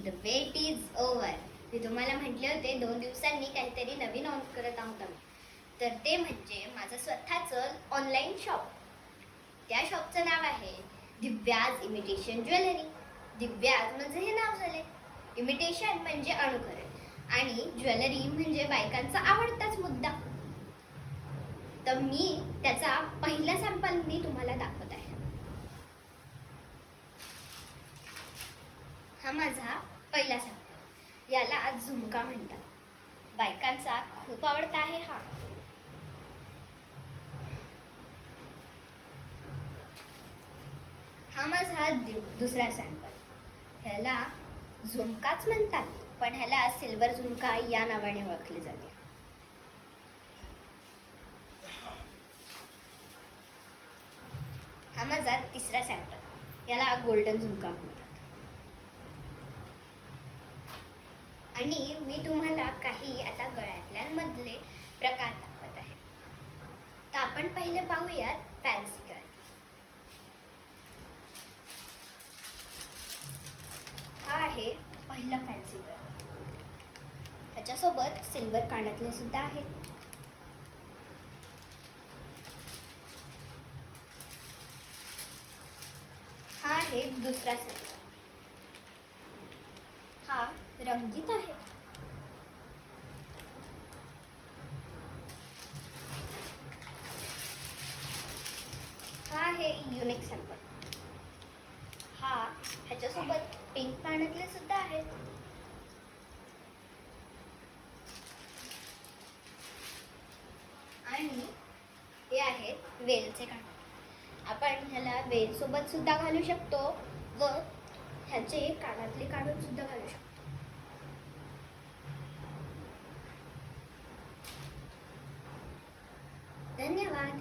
The wait is over. मी तुम्हाला म्हटले होते 2 दिवसांनी काहीतरी नवीन ऑन करत आहोत आम्ही. तर ते म्हणजे माझं स्वतःचं ऑनलाईन शॉप. त्या शॉपचं नाव आहे दिव्याज इमिटेशन ज्वेलरी. दिव्याज म्हणजे हे नाव झाले, इमिटेशन म्हणजे अनुकरण आणि ज्वेलरी म्हणजे बायकांचा आवडताच मुद्दा. तर मी त्याचा पहिला सॅम्पल मी तुम्हाला दाखवत आहे. हा माझा पहिला सॅम्पल. याला झुमका म्हणतात. बायकांचा खूप आवडता आहे हा. हा माझा दुसरा सॅम्पल. ह्याला झुमकाच म्हणतात, पण ह्याला सिल्वर झुमका या नावाने ओळखले जाते. हा माझा तिसरा सॅम्पल. याला गोल्डन झुमका म्हणतात. आणि मी तुम्हाला काही आता गळ्यातल्यांमधले प्रकार दाखवत आहे. तर आपण पहिले पाहूयात फॅन्सी गळा. हा आहे पहिला फॅन्सी गळा. त्याच्यासोबत सिल्वर कानातले सुद्धा आहेत. हा आहे दुसरा सॅम्पल. हा रंगीत आहे. हा आहे युनिक सॅम्पल. हा ह्याच्यासोबत पिंक कानातले सुद्धा आहेत. आणि हे आहेत वेलचे कानातले. आपण ह्याला वेल सोबत सुद्धा घालू शकतो व ह्याचे कानातले काढून सुद्धा घालू शकतो. धन्यवाद.